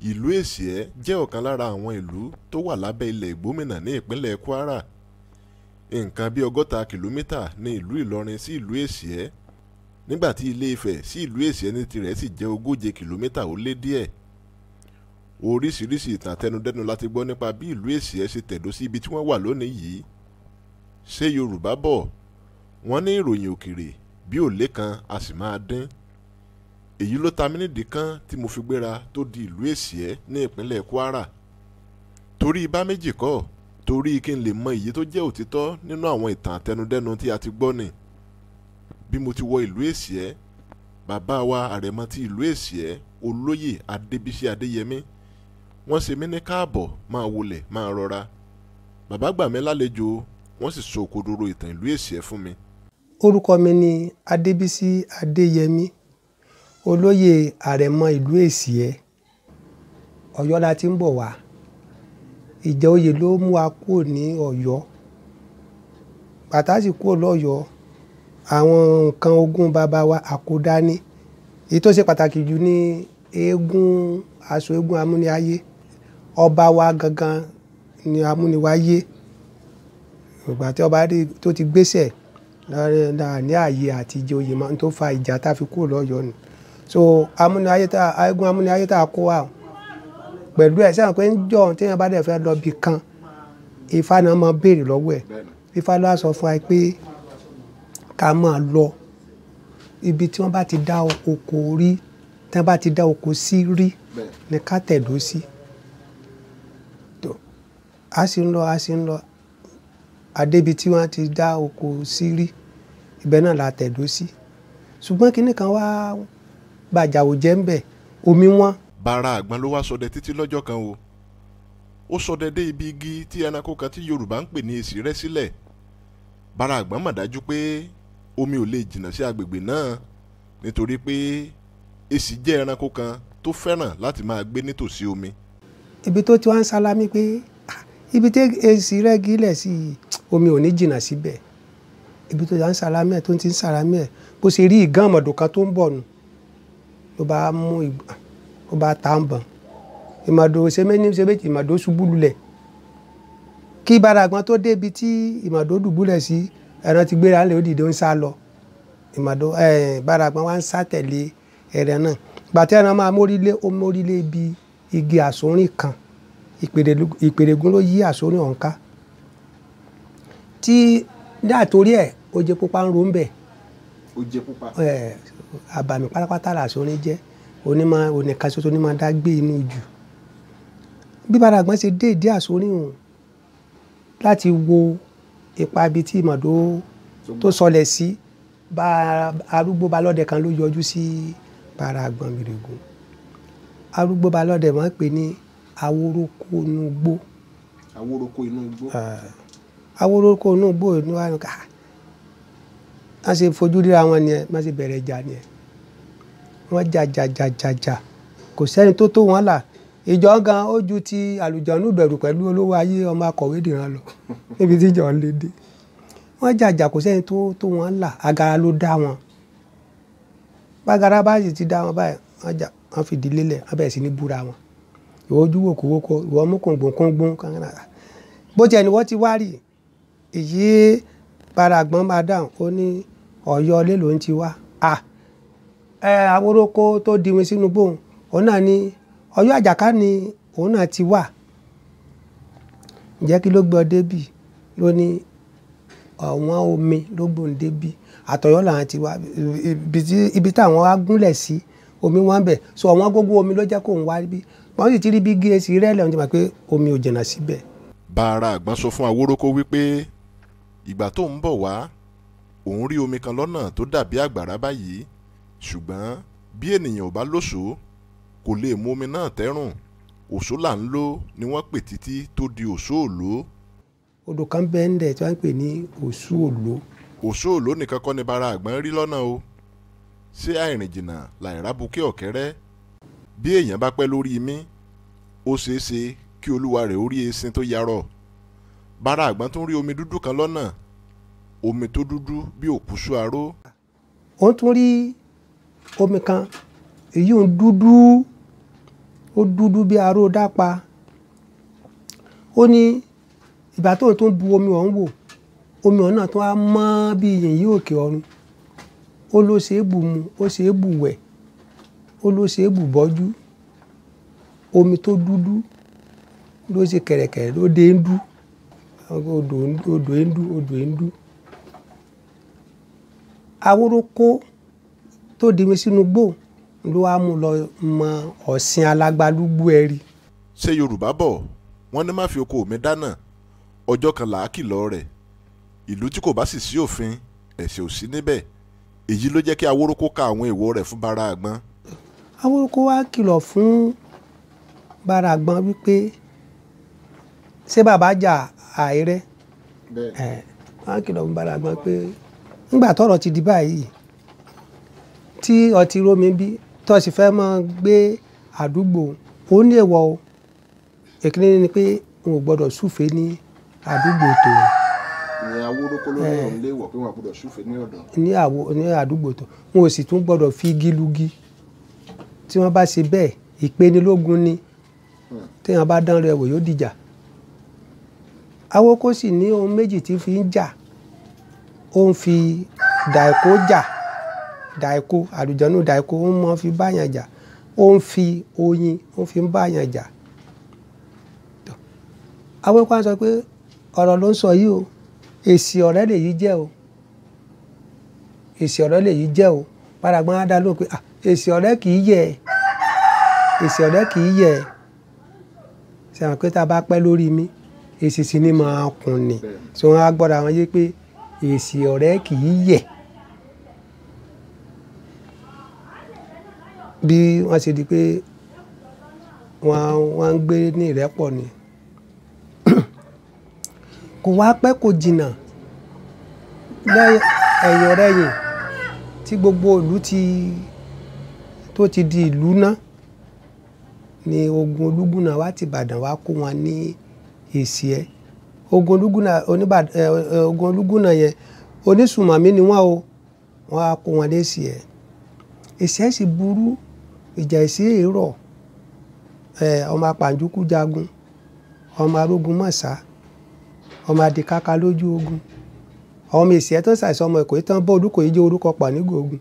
Ìlú Èsìẹ́ jẹ́ ọ̀kan lára àwọn ìlú tó wà lábẹ́ ilẹ̀ Ìgbómìnà ní ìpínlẹ̀ Kwara. Nǹkan bí 60 kìlómítà ní ìlú Ìlọrin sí ìlú Èsìẹ́, nígbà tí Ilé Ifẹ̀ sí ìlú Èsìẹ́ ní tirẹ̀ sì jẹ́ 40 kìlómítà ó lé díẹ̀. Oríṣiríṣi ìtàn àtẹnudẹ́nu láti gbọ́ nípa bí ìlú Èsìẹ́ ṣe tẹ̀dó sí ibi tí wọ́n wà lónìí yìí. Ṣé Yorùbá bọ̀ wọ́n ní ìròyìn òkèrè bí òlé kan a sì máa dín. Èyí ló ta mí nídìí kan tí mo fi gbéra tó di ìlú Èsìẹ́ ní ìpínlẹ̀ Kwara. Torí ibà méjì kọ́, torí kí n lè mọ èyí tó jẹ́ òtítọ́ nínú àwọn ìtàn àtẹnudẹ́nu tí a ti gbọ́ ni. Bí mo ti wọ ìlú Èsìẹ́, bàbá wa àrẹ̀mọ ti ìlú Èsìẹ́, Olóyè Adébísí Adéyẹmí, wọ́n ṣe mí ní káàbọ̀, máa wọlẹ̀, máa rọra. Bàbá gbà mí lálejò, wọ́n sì sọ òkodoro ìtàn ìlú Èsìẹ́ fún mi. Orúkọ mi ni Adébísí Adéyẹmí, Olóyè àrẹ̀mọ ìlú Èsìẹ́. Ọ̀yọ́ la ti ń bọ̀ wá. Ìjà oyè ló mú wa kúrò ní Ọ̀yọ́. Bàtà sì kúrò lọ́yọ́, àwọn nǹkan ogún bàbá wa àkódání. Èyí tó ṣe pàtàkì jù ní eégún, aṣọ eégún amúniayé. Ọba wa gangan ni amúniwáyé. Ìgbà tí ọba rí tó ti gbéṣẹ̀ ní ààyè àti ìjẹ oyè máa ń tó fa ìjà tá a fi kúrò lọ́yọ́ ni. So eégún amúniayé tá a kó wa pẹ̀lú ẹ̀ sẹ́wọ̀n pé ń jọ téèyàn bá dẹ̀ fẹ́ lọ bì kan, Ifá náà máa béèrè lọ́wọ́ ẹ̀. Ifá ló wá sọ fún wa pé ká máa lọ ibi tí wọ́n bá ti dá oko rí, tí wọ́n bá ti dá oko sí rí ni ká tẹ̀dó sí. A sì ń lọ adébi tí wọ́n ti dá oko sí rí, ibẹ̀ náà la tẹ̀dó sí. Ṣùgbọ́n kinní kan wá bàjá ò jẹ́ ń bẹ̀, omi wọn. Bàrà àgbọn ló wá ṣọdẹ títí lọ́jọ́ kan o. Ó ṣọdẹ dé ibi igi tí ẹranko kan tí Yorùbá ń pè ní èsì rẹ́ sílẹ̀. Bàrà àgbọn mọ̀ dájú pé omi ò lè jìnnà sí agbègbè náà nítorí pé èsì jẹ́ ẹranko kan tó fẹ́ràn láti máa gbé nítòsí omi. Ibi tó ti wá ń sálámí pé ibi tí èsì rẹ́ gílẹ̀ sí omi ò ní jìnnà síbẹ̀. Ibi tó ti wá ń sálámí ẹ̀ tó ti ń sálámí ẹ̀ bó ṣe rí ìgàn ọmọdé kan tó ń bọ̀ nù ló bá mú ìgbà. Ó bá ta ń bọ̀n. Ìmàdò ṣe méjì ìmàdò ṣubú lulẹ̀. Kí Bàrà àgbọn tó débi tí ìmàdò dùbúlẹ̀ sí, ẹran ti gbéra lé ó dìde ó ń sá lọ. Bàrà àgbọn wá ń sá tẹ̀lé ẹran náà. Ìgbà tí ẹran máa mórílé, ó mórílé bí igi àsórín kan. Ìpèrègùn ló yí àsórín ọ̀hún ká. Tí dáàtórí ẹ̀ ó jẹ́ pupa ń ro ń bẹ̀. Ó jẹ́ pupa. Àbàmì pátápátá làsórín jẹ́. Onìkan ṣoṣo ní máa dá gbé inú jù. Bí Bàrà àgbọn ṣe dé ìdí àsórín òun láti wo ipa ibi tí ìmàdò tó sọlẹ̀ sí, bá arúgbó balọ́dẹ kan ló yọjú sí Bàrà àgbọn Mìrègùn. Arúgbó balọ́dẹ máa ń pè ní Aworoko inú igbó. Aworoko inú igbó. Aworoko inú igbó ni wọ́n ṣe fojú ríra wọn ni ẹ̀, wọ́n ṣe bẹ̀rẹ̀ ìjà ni ẹ̀. Wọ́n jà kò sẹ́ni tó tó wọn là. Ìjọ gan ó ju ti àlùjọ̀nnú bẹ̀rù pẹ̀lú olówó ayé ọmọ akọ̀wé dìran lọ níbi tí ìjọ lè dé. Wọ́n jà kò sẹ́ni tó tó wọn là. Agara ló dá wọn. Bágara bá sì ti dá wọn báyìí, wọ́n fi ìdílé lẹ̀, wọ́n bẹ̀rẹ̀ sí ní búra wọn. Ìwọ ojú wòkúwòkó, ìwọ mú kòǹgbòǹkòǹgbòǹ kankan. Bó tiẹ̀ ni wọ́n ti wá rí èyí Bàrà àgbọn máa dáhùn, ó ní Ọ̀yọ́ ilé ló ń ti wá. Aworoko tó diwin sínú gbóhùn, òun náà ní Ọ̀yọ́ Àjàká ni òun náà ti wà. Ǹjẹ́ kí ló gbé ọ débì? Ló ní ọ̀wọ́n omi ló gbóhùn débì. Àtọ̀yọ́ làwọn ti wá. Ibi táwọn wá gúnlẹ̀ sí omi wọn bẹ̀. So ọ̀wọ́n gógó omi ló jẹ́ kó ń wá bí. Wọ́n sì ti rí bí gé èsì rẹ́ lẹ́wọ̀n ti mọ̀ pé omi ò jìnnà síbẹ̀. Bàrà àgbọn sọ fún Aworoko wípé ìgbà tó ń bọ̀ wá, òun rí omi kan lọ́nà tó dàbí àgbàrá báyìí, ṣùgbọ́n bí ènìyàn ò bá lóṣó kò lè mú omi náà tẹ́rùn. Òṣó là ń lò ni wọ́n pè títí tó di Òṣó Òló. Odò kan bẹ́ẹ̀ ń dẹ̀ tí wọ́n ń pè ní Òṣó Òló. Òṣó Òló nìkan kọ́ ni Bàrà àgbọn rí lọ́nà o. Ṣé àìrìn jìnnà làìrá bukẹ́ ọ̀kẹ́rẹ́? Bí èèyàn bá pẹ́ lórí imí, ó ṣeé ṣe kí olúwa rẹ̀ ó rí esin tó yarọ̀. Bàrà àgbọn tún rí omi dúdú kan lọ́nà. Omi tó dúdú bí òkúsù aró. Ó tún rí omi kan èyí ń dúdú ó dúdú bí aró dápa. Ó ní ìgbà tóun tó ń bu omi ọ̀hún wò, omi ọ̀hún náà tó wá mọ́ bí yìnyín òkè ọ̀run. Ó ló ṣe é bù mu, ó ṣe é bù wẹ̀, ó ló ṣe é bù bọ́jú. Omi tó dúdú ló ṣe kẹ̀rẹ̀kẹ̀rẹ̀ ló dé ń dú. Odò ń dú, odò ń dú. Awórókó tó di mi sínú gbó ló wá mú lọ mọ ọ̀sìn alágbálúgbú ẹ̀rí. ṣé Yorùbá bọ̀ wọ́n ní má fi oko mi dáná ọjọ́ kan là á kìlọ̀ rẹ̀. Ìlú tí kò bá sì sí òfin ẹ̀ṣẹ̀ ò sí níbẹ̀. Èyí ló jẹ́ kí Awórókó ka àwọn èèwọ̀ rẹ̀ fún Bara Àgbọn. Awórókó wá kìlọ̀ fún Bara Àgbọn wípé ṣé bàbá jà àìrẹ́. Wọ́n kìlọ̀ fún Bara Àgbọn pé nígbà tọ́rọ̀ ti di báyìí tí ọtí rómi bí tó sì fẹ́ máa gbé àdúgbò ó ní èèwọ̀ o. Èkíní ni pé n ò gbọ́dọ̀ súfèé ní àdúgbò tó. Ìyẹn Awórókó ló ní òun léèwọ̀ pé wọn gbọ́dọ̀ súfèé ní ọ̀dọ̀. Ní àdúgbò tó wọn ò sì tún gbọ́dọ̀ fi igi lugi. Tí wọ́n bá ṣe bẹ́ẹ̀ ìpenilógun ni. Tí wọ́n bá dán rẹ̀ wò yóò dìjà. Awórókó sì ní ohun méjì tí fi ń jà. Ó ń fi dàìkó jà. Dàìkó àlùjànnú dàìkó ó mọ́ fi báyàn jà. Ó ń fi oyin ó fi ń báyàn jà. Awórókó á sọ pé ọ̀rọ̀ ló ń sọ yìí o. Èsì ọ̀rẹ́ lèyí jẹ́ o. Èsì ọ̀rẹ́ lèyí jẹ́ o. Bara Àgbọn á dá lóhùn pé èsì ọ̀rẹ́ kì í yẹ̀. Èsì ọ̀rẹ́ kì í yẹ̀. Ṣé àwọn pé tá a bá pẹ́ lórí mi èsì sì ni máa kùn ni. Ṣé wọ́n á gbọ́dọ̀ àwọn yé pé èsì ọ̀rẹ́ kì í yẹ̀. Bí wọ́n ṣe di pé wọ́n ń gbé ní ìrẹ́pọ̀ ni. Kò wá pẹ́ kò jìnnà ẹ̀yìn ọ̀rẹ́yìn tí gbogbo ìlú tó ti di ìlú náà ni ogun Olúgúnà wá ti Ìbàdàn wá kó wọn ní Èsìẹ́. Ogun Olúgúnà yẹn onísùmọ̀mí ni wọ́n o. Wọ́n á kó wọn dé Èsìẹ́. Èsìẹ́ sì burú ìjà Èsìẹ́ èrò. Ọmọ apàǹjúkú jagun, ọmọ arógun mọ̀sá, ọmọ adìkáká lójú ogun. Ọmọ Èsìẹ́ tó ṣàìsàn ọmọ Ìkòyí tán bọ́ Olúkòyí jẹ́ orúkọ pànígò ogun.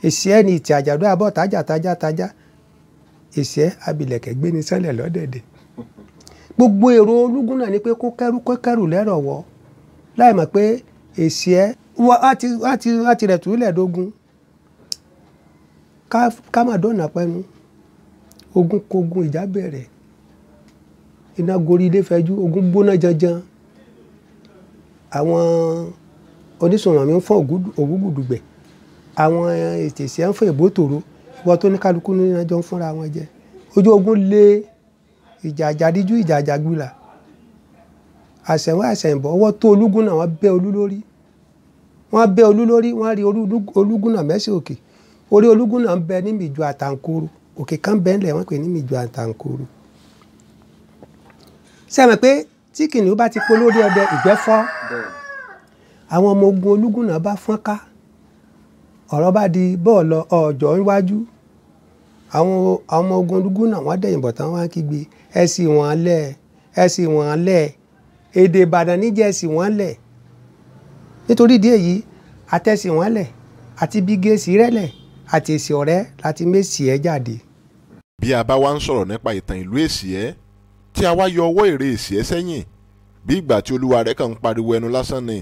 Èsìẹ́ ni ìtì àjàdó àbọ̀ tájà. Èsìẹ́ abilẹ̀kẹ̀ gbé ní sánlẹ̀ lọ́dẹ̀dẹ̀. Gbogbo èrò Olúgúnà ni pé kó kẹ́rù lẹ́rọ̀wọ́ láì mọ̀ pé Èsìẹ́ wá ti rẹ̀ túlẹ̀ dógún. Ká má dọ̀nà pẹ́nu. Ogun kogun ìjà bẹ̀rẹ̀. Iná gorí ilé fẹjú, ogun gbóná janjan. Àwọn onísùnmọ̀mí ń fọ́ ògúgùdùgbẹ̀. Àwọn Èsìẹ́ ń fọ́ ìbótòrò. Ìwọ tó ní kálukú ní ẹjọ́ ń fúnra wọn jẹ. Ojú ogun lé ìjà àjàdíjú ìjà àjàgbìlà. Àṣẹ̀wọ̀n àṣẹ̀yìnbọ̀ ọwọ́ tó Olúgúnà wọ́n bẹ́ Olú lórí. Wọ́n rí Olúgúnà mẹ́sẹ̀ òkè. Orí Olúgúnà ń bẹ ní Mìjọ Àtàǹkòrò. Òkè kan bẹ́ẹ̀ ńlẹ̀ wọ́n pè ní Mìjọ Àtàǹkòrò. Ṣé ẹ mọ̀ pé tí kìnìún bá ti pọ̀ lórí ọdẹ ìgbẹ́ fọ́? Àwọn ọmọ ogun Olúgúnà bá fọ́n ká. Ọ̀rọ̀ bá di bọ́ọ̀lù ọjọ́ níwájú. Àwọn ọmọ ogun Olúgúnà wọ́n dẹ̀yìn bọ̀ tán wọ́n kígbe ẹ sì wọ́n lẹ̀, ẹ sì wọ́n lẹ̀. Èdè Ìbàdàn níjẹ́ ẹ sì wọ́n lẹ̀. Nítorí ìdí èyí àtẹ̀sí wọ́n lẹ̀ àti bí gẹ̀ẹ́sì rẹ́lẹ̀ àti èsì ọ̀rẹ́ láti Mèsìẹ́ jáde. Bí a bá wá ń sọ̀rọ̀ nípa ìtàn ìlú Èsìẹ́ tí a wá yọ ọwọ́ èrè Èsìẹ́ sẹ́yìn bí ìgbà tí olúwa rẹ̀ kàn ń pariwo ẹnu lásán ni.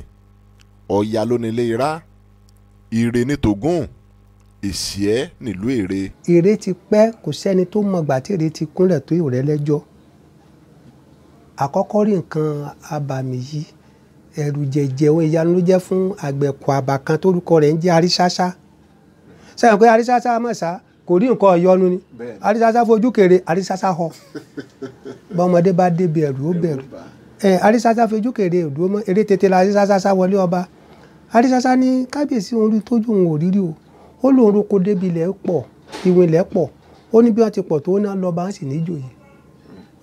Ọ̀yà ló nílé Irá, Ìrè ní Tògún, Èsìẹ́ nílùú Èrè. Èrè ti pẹ́ kò sẹ́ni tó mọ̀ gbà tí Èrè ti kúnlẹ̀ tó Ìrẹ́ lẹ́jọ́. Àkọ́kọ́ rí nǹkan abàmì yìí ẹ̀rù jẹ̀jẹ̀ ohun ìyanu ló jẹ́ fún àgbẹ̀kọ̀ àbà kan tórúkọ rẹ̀ ń jẹ́ Aríṣáṣá. Sẹ́yìn pé Aríṣáṣá mọ̀sá kò rí nǹkan ọ̀yọ́nu ni. Aríṣáṣá fojú kéré Aríṣáṣá họ. Bọ́mọdé bá débi ẹ̀rù ó bẹ̀rù. Aríṣáṣá fojú kéré òdúró mọ́ eré tètè la Aríṣáṣá sá wọlé ọba. Aríṣáṣá ní kábíyèsí òun rí tójú òun ò rírí o. Ó lóun roko débi ilẹ̀ pọ̀ ìwé ilẹ̀ pọ̀. Ó ní bí wọ́n ti pọ̀ tó ná lọ bá ń sì níjòyè.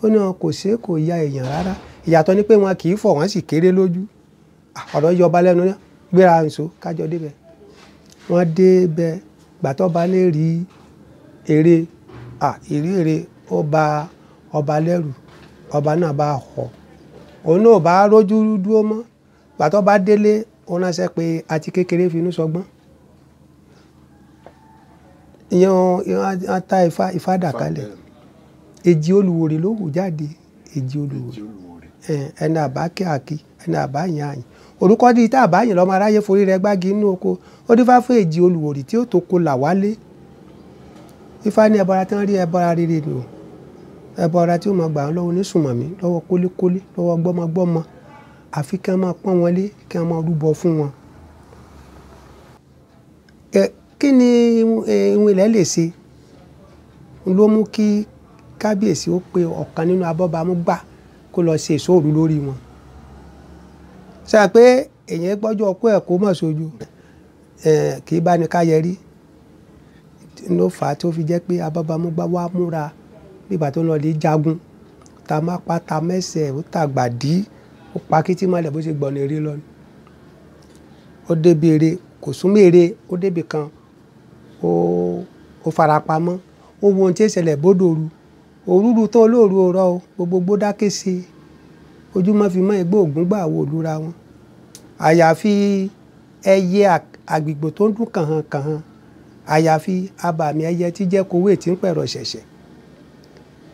Ó ní wọn kò ṣe kò ya èèyàn rárá. Ìyàtọ̀ ni pé wọn kì í fọ̀ wọ́n sì kéré lójú. Ọ̀rọ̀ yọba lẹ́nu náà gbéra nso kájọ débẹ̀. Wọ́n débẹ̀ gbàtọ́ bá lè rí Èrè. Èrè ó ba ọba lẹ́rù, ọba náà bá họ, òun náà bá rójú dúró mọ́, gbàtọ́ bá délé ó ránṣẹ́ pé àti kékeré finú sọgbọ́n. ìyẹn ta Ifá dà kalẹ̀, èjì olùwòrè ló hù jáde, èjì olùwòrè, ẹni àbá kí àkí, ẹni àbá yàn àyìn, orúkọ di tá àbá yìn lọ́mọ aráyé forí rẹ̀ gbági inú oko, ó dífá fún èjì olùwòrè tí ó tó kó là wálé. Ifá ní ẹbọra tí wọ́n rí ẹbọra rere nù, ẹbọra tí ó máa gbà wọ́n lọ́wọ́ onísùnmọ̀mí, lọ́wọ́ kólékólé, lọ́wọ́ gbọ́mọgbọ́mọ, àfi kí wọ́n máa pọ́n wọn lé, kí wọ́n máa rúbọ fún wọn. Kí ni ìwọ̀n ilẹ̀ lè ṣe ló mú kí kábíyèsí ó pe ọ̀kan nínú abọ́bamúgbà kó lọ ṣe ìṣòro lórí wọn. Sọ pé èyàn gbọ́jọ́ ọkọ ẹ̀ kó mọ̀ sójú, kì í bá ní ká yẹrí ló fà á tó fi jẹ́ pé abọ́bamúgbà wá múra nígbà tó ń lọ lè jagun, ta má pa ta mẹ́sẹ̀ ó tàgbàdí, ó pa kítí mọ́lẹ̀ bó ṣe gbọ̀nà eré lọ. Ó débi eré, kò súnmọ́ eré, ó débi kan ó farapamọ́, ó wo ohun tí ń ṣẹlẹ̀ bódòru, òrúru tó olóòru ọ̀rọ̀ o, gbogbo dákẹ́ sí i, ojúmọ́ fi mọ́ ẹgbẹ́ ògún gbà wo òlúra wọn. Àyàfi ẹyẹ àgbègbè tó ń dún kànhàn kànhàn, àyàfi abàmì ẹyẹ tí jẹ́ kowé tí ń pẹ̀rọ ṣẹ̀ṣẹ̀.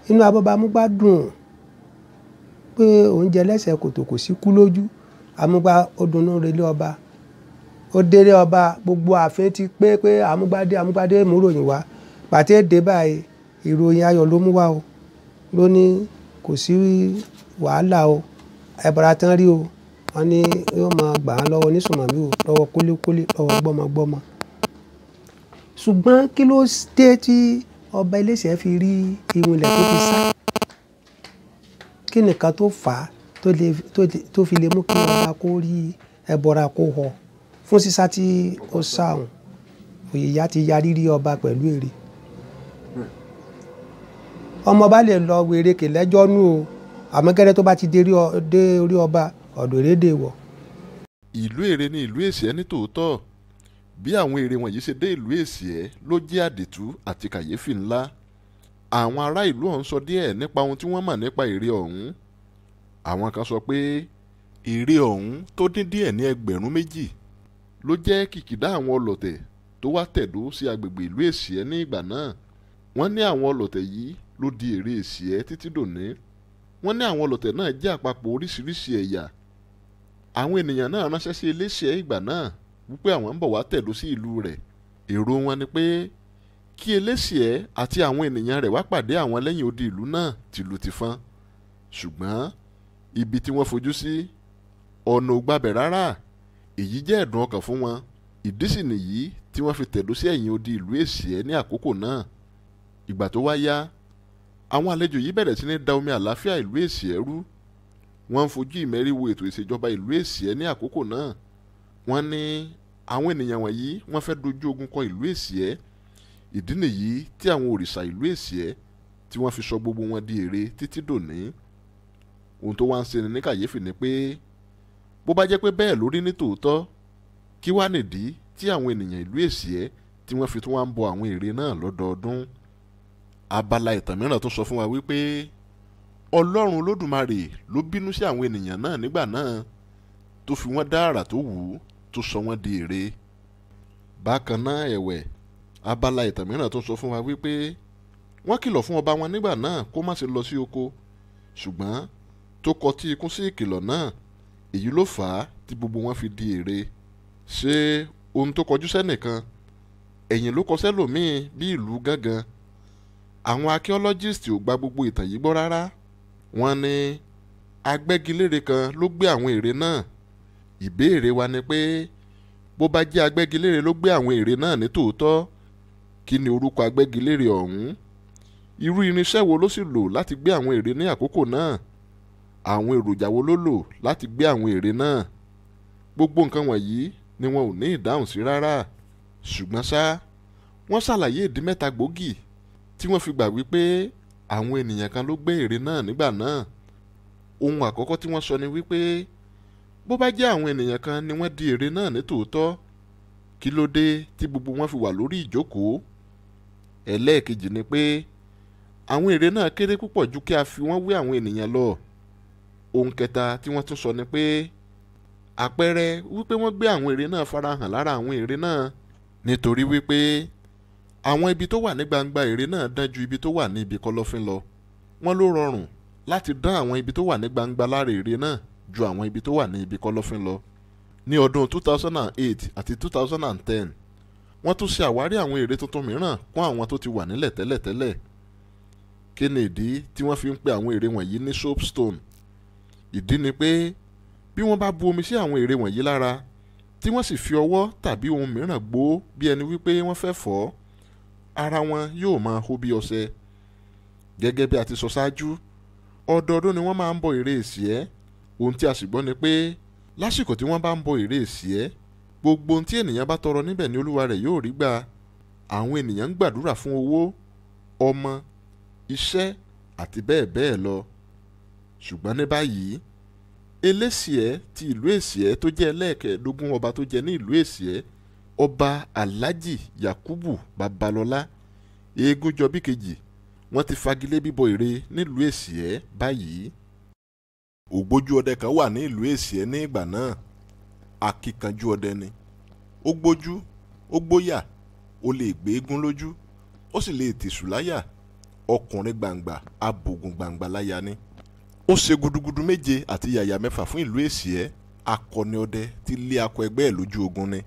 Inú abọ́bamúgbà dùn pé oúnjẹ lẹ́sẹ̀ kòtò kò sí kú lójú, amúgbà ó dunnú relé ọba, ó délé ọba, gbogbo ààfin ti pé amúgbádé mú ròyìn wá, pàtẹ́ dé báyìí ìròyìn ayọ̀ ló mú wá o, ló ní kò sí wàhálà o, ẹbọra tán rí o, wọ́n ní yóò máa gbà á lọ́wọ́ onísùnmọ̀mí o, lọ́wọ́ kólékólé, lọ́wọ́ gbọ́mọgbọ́mọ. Ṣùgbọ́n kí ló dé tí ọba Iléṣẹ̀ fi rí ìwọ̀n ilẹ̀ tó fi sá? Kí nìkan tó fà á tó fi lè mú kí ọba kó rí ẹbọra kó họ fún sísá tí ó sáhùn? Òyìyá ti yarí rí ọba pẹ̀lú èrè. Ọmọ ọba lè lọ wèrè kè lẹ́jọ́ nú o, àmọ́ gẹ́gẹ́ tó bá ti dé orí ọba, ọ̀dọ̀ èrédè wọ̀. Ìlú Èrè ni ìlú Èsìẹ́ ní tòótọ́. Bí àwọn ère wọ̀nyí ṣe dé ìlú Èsìẹ́ ló jẹ́ àdìtú àti kàyéfì ńlá. Àwọn ará ìlú ọ̀hún sọ díẹ̀ nípa ohun tí wọ́n mọ̀ nípa ère ọ̀hún. Àwọn kan sọ pé ère ọ̀hún tó dín díẹ̀ ní 2,000 ló jẹ́ kìkìdá àwọn ọlọ̀tẹ̀ tó wá tẹ̀dó sí agbègbè ìlú Èsìẹ́ ní ìgbà náà. Wọ́n ní àwọn ọlọ̀tẹ̀ yìí ló di ère Èsìẹ́ títí dòní. Wọ́n ní àwọn ọlọ̀tẹ̀ náà jẹ́ àpapọ̀ oríṣiríṣi ẹ̀yà. Àwọn ènìyàn náà ránṣẹ́ sí Iléṣẹ̀ ìgbà náà wípé àwọn ń bọ̀ wá tẹ̀dó sí ìlú rẹ̀. Èrò wọn ni pé kí Iléṣẹ̀ àti àwọn ènìyàn rẹ̀ wá pàdé àwọn lẹ́yìn odi ìlú náà tìlù tìfọn. Ṣùgbọ́n ibi tí wọ́n fojú sí ọ̀nà ò gbabẹ̀ rárá. Èyí jẹ́ ẹ̀dùn ọkàn fún wọn. Ìdí sì nìyí tí wọ́n fi tẹ̀dó sí ẹ̀yìn odi ìlú Èsìẹ́ ní àkókò náà. Ìgbà tó wá yá, àwọn àlejò yìí bẹ̀rẹ̀ sí ní da omi àlàáfíà ìlú Èsìẹ́ rú. Wọ́n ń fojú ìmẹ́rí wo ètò ìṣèjọba ìlú Èsìẹ́ ní àkókò náà. Wọ́n ní àwọn ènìyàn wọ̀nyí wọ́n fẹ́ dojú ogun kọ ìlú Èsìẹ́. Ìdí nìyí tí àwọn òrìṣà ìlú Èsìẹ́ tí wọ́n fi sọ gbogbo wọn di ère títí dòní. Ohun tó wá ń ṣeni ní kàyéfì ni pé bó bá jẹ́ pé bẹ́ẹ̀ lórí ní tòótọ́, kí wá nìdí tí àwọn ènìyàn ìlú Èsìẹ́ tí wọ́n fi tún wá ń bọ àwọn ère náà lọ́dọọdún. Abala ìtàn mìíràn tó sọ fún wa wípé Ọlọ́run Olódùmarè ló bínú sí àwọn ènìyàn náà nígbà náà tó fi wọ́n dá àrà tó wù ú tó sọ wọ́n di ère. Bákan náà ẹ̀wẹ̀, abala ìtàn mìíràn tó sọ fún wa wípé wọ́n kìlọ̀ fún ọba wọn nígbà náà kó má ṣe lọ sí oko, ṣùgbọ́n tó kọtí ikún sí ìkìlọ̀ náà. Èyí ló fà á tí gbogbo wọn fi di ère. Ṣé ohun tó kọjú sẹ́nìkan ẹ̀yìn ló kọ sẹ́lòmíì bí ìlú gángan? Àwọn archaeologist ò gba gbogbo ìtàn yìí gbọ́ rárá. Wọ́n ní agbẹ́gilére kan ló gbé àwọn ère náà. Ìbéèrè wa ni pé bó bá jẹ́ agbẹ́gilére ló gbé àwọn ère náà ní tòótọ́, kí ni orúkọ agbẹ́gilére ọ̀hún? Irú irinṣẹ́ wo ló sì lò láti gbé àwọn ère ní àkókò náà? Àwọn èròjà wo ló lò láti gbé àwọn ère náà? Gbogbo nǹkan wọ̀nyí ni wọn ò ní ìdáhùn sí rárá. Ṣùgbọ́n ṣá, wọ́n ṣàlàyé ìdí 3 gbòógì tí wọ́n fi gbà wípé àwọn ènìyàn kan ló gbé ère náà nígbà náà. Ohun àkọ́kọ́ tí wọ́n sọ ni wípé bó bá jẹ́ àwọn ènìyàn kan ni wọ́n di ère náà ní tòótọ́, kí ló dé tí gbogbo wọn fi wà lórí ìjókòó? Ẹlẹ́ẹ̀kejì ni pé àwọn ère náà kéré púpọ̀ ju kí a fi wọ́n wé àwọn ènìyàn lọ. Ohun kẹta tí wọ́n tún sọ ni pé àpẹẹrẹ wípé wọ́n gbé àwọn ère náà farahàn lára àwọn ère náà, nítorí wípé àwọn ibi tó wà ní gbangba ère náà dán ju ibi tó wà ní ibi kọ̀lọ̀fín lọ. Wọ́n ló rọrùn láti dán àwọn ibi tó wà ní gbangba lára ère náà ju àwọn ibi tó wà ní ibi kọ̀lọ̀fín lọ. Ní ọdún 2008 àti 2010 wọ́n tún ṣe àwárí àwọn ère tuntun mìíràn kún àwọn tó ti wà nílẹ̀ tẹ́lẹ̀tẹ́lẹ̀. Kí ni ìdí tí wọ́n fi ń pe àwọn ère wọ̀nyí ní soapstone? Ìdí ni pé bí wọ́n bá bu omi sí àwọn ère wọ̀nyí lára tí wọ́n sì fi ọwọ́ tàbí ohun mìíràn gbó bí ẹni wípé wọ́n fẹ́ fọ̀, ara wọn yóò máa hó bí ọṣẹ. Gẹ́gẹ́ bí a ti sọ ṣáájú, ọdọọdún ni wọ́n máa ń bọ ère Èsìẹ́. Ohun tí a sì gbọ́ ni pé lásìkò tí wọ́n bá ń bọ ère Èsìẹ́, gbogbo ohun tí ènìyàn bá tọrọ níbẹ̀ ni olúwa rẹ̀ yóò rí gbà. Àwọn ènìyàn ń gbàdúrà fún owó, ọmọ, iṣẹ́ àti bẹ́ẹ̀ bẹ́ẹ̀ lọ. Ṣùgbọ́n ní báyìí, Elésìẹ́ ti ìlú Èsìẹ́ tó jẹ́ ẹlẹ́ẹ̀kẹ́ẹ̀dógún ọba tó jẹ ní ìlú Èsìẹ́, ọba Alhaji Yakubu Babalọlá Eégúnjọbí kejì, wọ́n ti fagilé bíbọ ère nílùú Èsìẹ́ báyìí. Ògbójú ọdẹ kan wà ní ìlú Èsìẹ́ ní ìgbà náà. Akíkanjú ọdẹ ni. Ó gbójú, ó gbóyà, ó lè gbé eégún lójú, ó sì lè tìṣù láyà. Ọkùnrin gbàǹgbà, abògùn gbàǹgbà láya ni. Ó ṣe gudugudu méje àti yàyà mẹ́fà fún ìlú Èsìẹ́. Akọni ọdẹ tí lé akọ ẹgbẹ́ ẹ̀ lójú ogun ni.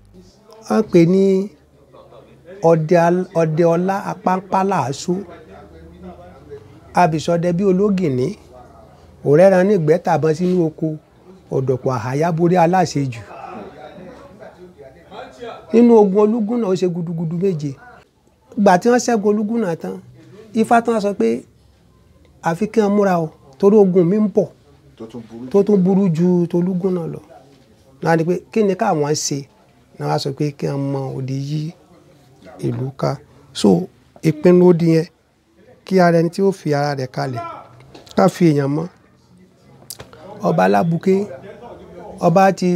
wọ́n pè ní ọdẹ ọlá apáńpálàásù, abìsọdẹ bí ológìnní, òrẹ́ran ní ìgbẹ́ tàbọn sínú oko, ọ̀dọ̀pọ̀ àhàyà borí aláṣejù. Nínú ogun Olúgúnná ó ṣe gudugudu méje. Ìgbà tí wọ́n ṣẹ́gun Olúgúnná tán, Ifá tán sọ pé àfi kí wọ́n múra o torí ogun mi ń bọ̀ tó tún burú ju tolúgúnná lọ. Náà ni pé kí ni káwọn ṣe, náà wá sọ pé kí wọ́n mọ òde yí ìlú ká. So ìpinnu odi yẹn kí ara ẹni tí ó fi ara rẹ̀ kalẹ̀ ká fi èèyàn mọ́. Ọba Alábùké, ọba ti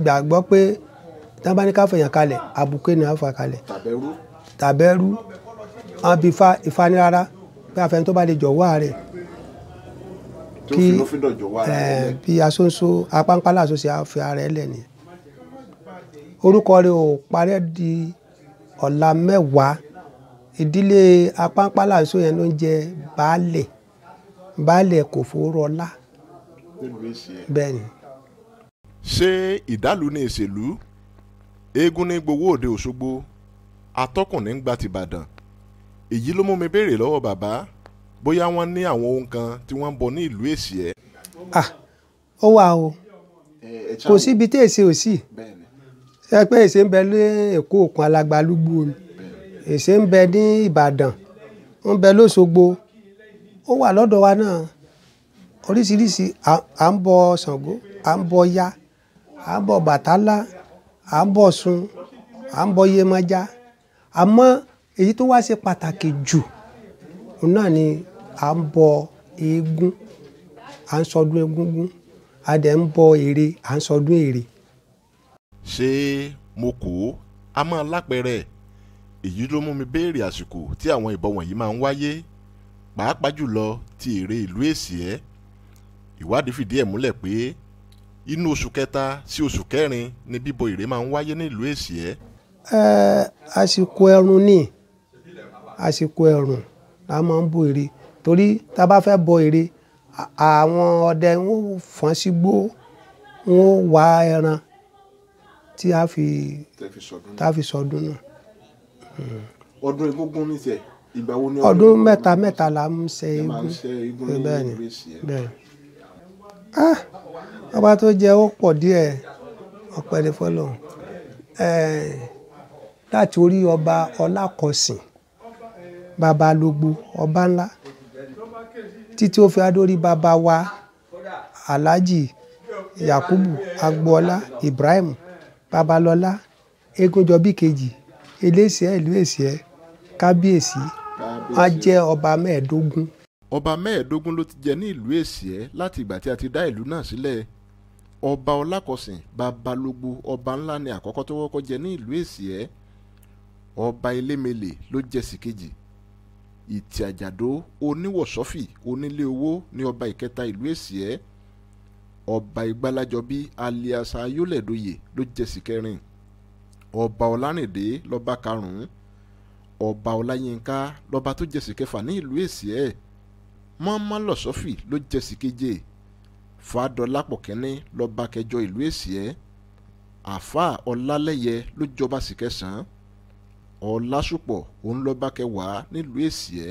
gbàgbọ́ pé tí wọ́n bá ní ká fèèyàn kalẹ̀, àbùké ni wọ́n fà kalẹ̀. Tàbẹ́rú àwọn bí Ifá ní rárá pé àfẹn tó bá lè jọ̀wọ́ rẹ̀ kí bí asóńsó apáńpálá àsóńsó fi ara ẹ̀ lẹ̀ ni. Orúkọ rẹ̀ ò parẹ́ di ọ̀la mẹ́wàá. Ìdílé apáńpálá àsóńsó yẹn ló ń jẹ baálẹ̀ Kòfórọlá. Bẹ́ẹ̀ ni. Ṣé ìdálù ní ìṣèlú? Eégún ní gbowó òde Òṣogbo, atọ́kùn ní gba tìbàdàn. Èyí ló mú mi béèrè lọ́wọ́ bàbá bóyá wọ́n ní àwọn ohun kan tí wọ́n ń bọ ní ìlú Èsìẹ́. Ó wà o, kò síbi tí èsì ò sí. Ṣé pé èsì ń bẹ ní Èkó Òkun Alágbálúgbú ni, èsì ń bẹ ní Ìbàdàn, ń bẹ l'Óṣogbo, ó wà lọ́dọ̀ wa náà. Oríṣiríṣi à ń bọ Ṣàngó, à ń bọ Ọya, à ń bọ Bàtálá, à ń bọ Ọ̀ṣun, à ń bọ Yemọja. Àmọ́ èyí tó wá ṣe pàtàkì jù náà ni à ń bọ eégún, à ń sọdún egúngún, a dẹ̀ ń bọ ère, à ń sọdún ère. Ṣé mo kò á máa lápẹẹrẹ? Èyí ló mú mi béèrè àsìkò tí àwọn ìbọn wọ̀nyí máa ń wáyé, pàápàá jùlọ ti ère ìlú Èsìẹ́. Ìwádìí fìdí ẹ̀ múlẹ̀ pé inú oṣù kẹta sí oṣù kẹrin ni bíbọ ère máa ń wáyé ní ìlú Èsìẹ́. Àsìkò ẹ̀rùn ni, àsìkò ẹ̀rùn la máa ń bọ ère, torí tá a bá fẹ́ bọ ère, àwọn ọdẹ wọn ò fọ́n sígbó, wọn ò wá ẹran tí a fi sọdún náà. Ọdún egúngún ní tiẹ̀, ìgbà wo ni ọdún mẹ́ta la ń ṣe eégún. Bẹ́ẹ̀ ni, bẹ́ẹ̀ ni. Ọba tó jẹ́ ó pọ̀ díẹ̀, ọpẹ́ ni f'Ọlọ́run. Láti orí ọba Ọlákọ̀sìn Babalógbò, ọba ńlá, títí ó fi adórí bàbá wa Alhaji Yakubu Agboola Ibrahim Babalọlá Eégúnjọbí kejì, Elésìẹ́ ìlú Èsìẹ́, kábíyèsí, wọ́n jẹ́ ọba 15. Ọba 15 ló ti jẹ ní ìlú Èsìẹ́ láti ìgbà tí a ti dá ìlú náà sílẹ̀. Ọba Ọlákọ̀sìn Babalógbò, ọba ńlá ni àkọ́kọ́ tó kọ́kọ́ jẹ ní ìlú Èsìẹ́. Ọba Elémèlè ló jẹ sí kejì. ìtì àjàdó oníwọ̀sọ́fì onílé owó ní ọba ìkẹta ìlú Èsìẹ́. Ọba Ìgbàlájọbí alias Ayólẹ̀dóyè ló jẹ́sì kẹrin. Ọba Ọlárìndé lọ́ba karùn-ún. Ọba Ọláyínká lọ́ba tó jẹ́sì kẹfà ní ìlú Èsìẹ́. Mọ́mọ́ lọ́sọ́fì ló jẹ́sì keje. Fàdọ̀lápọ̀ kínní lọ́ba kẹjọ ìlú Èsìẹ́. Àfáà Ọlálẹ́yẹ ló jọba sí kẹsàn-án. Ọlásùpọ̀ òun lọ́ba kẹwàá nílùú Èsìẹ́.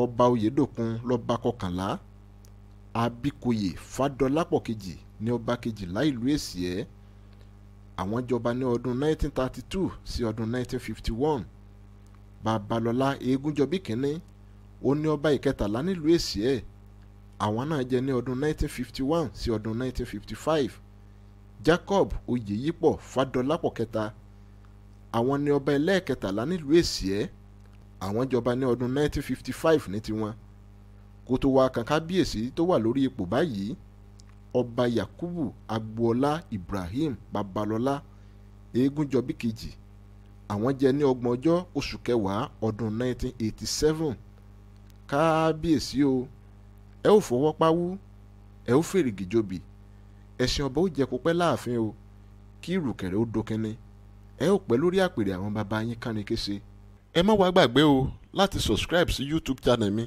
Ọba Oyèdòkun lọ́ba kọkànlá. Abíkóyè Fàdọ̀lápọ̀ kejì ní ọba kejìlá ìlú Èsìẹ́. Àwọn jọba ní ọdún 1932 sí ọdún 1951. Babalọ́lá Egúnjọbí kínní ó ní ọba ìkẹtàlá nílùú Èsìẹ́. Àwọn náà jẹ ní ọdún 1951 sí ọdún 1955. Jacob Oyèyípọ̀ Fàdọ̀lápọ̀ kẹta àwọn ní ọba ẹlẹ́ẹ̀kẹtàlá nílùú Èsìẹ́. Àwọn jọba ní ọdún 1955 ní tiwọn. Kó tó wá kan kábíyèsí tó wà lórí ipò báyìí, ọba Yakubu Agboola Ibrahim Babalọ́lá Egúnjọbí kejì. Àwọn jẹ ní 20 oṣù kẹwàá ọdún 1987. Kábíyèsí o, ẹ ò fọwọ́ páwú, ẹ ò fèrègì jobi, ẹṣin ọba ó jẹ kó pẹ́ láàfin o, kí ìrùkẹ̀rẹ̀ ó dókínní, ẹ ò pẹ́ lórí àpèrè àwọn baba yín kánnikése. Ẹ má wá gbàgbé o láti subscribe sí YouTube channel mi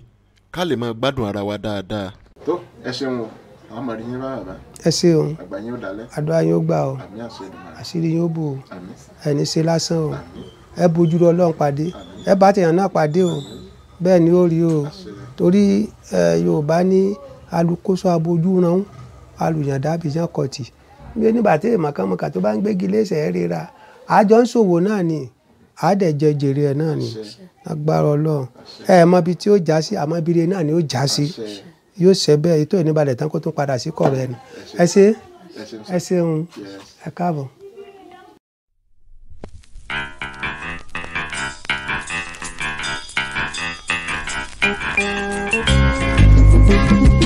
ká lè máa gbádùn ara wa dáadáa. Tó ẹ ṣeun o, àwọn ọmọ rí yín bá bàbá. ẹ ṣeun, àgbà yín ó dalẹ̀. àdúrà yín ó gbà o, àmín àṣẹ Èdùmàrè. àṣírí yín ó bò o, àmín. ẹni ṣe lásán o, àmín. ẹ bójú Ọlọ́run pàdé, ẹ bá tèèyàn náà pàdé o, bẹ́ẹ̀ ni ó rí o, torí Yorùbá ní alùkóso abojú ràn alùyàndá bìyàn kọtì. bí nígbà tí èèmọ̀kànmọ̀kà tó bá ń gbégi léṣẹ̀ ẹ́ ríra àjọ ń ṣòwò náà ni àádẹ́jẹ jèrè ẹ̀ náà ni agbára Ọlọ́run ẹ mọ ibi tí ó já sí àmọ́ ibi náà ni ó já sí yóò ṣe bẹ́ẹ̀ ètò ìníbalẹ̀ tán kó tún padà sí kọ̀rọ̀ ẹni ẹ ṣeun ẹ káàbọ̀. Thank you.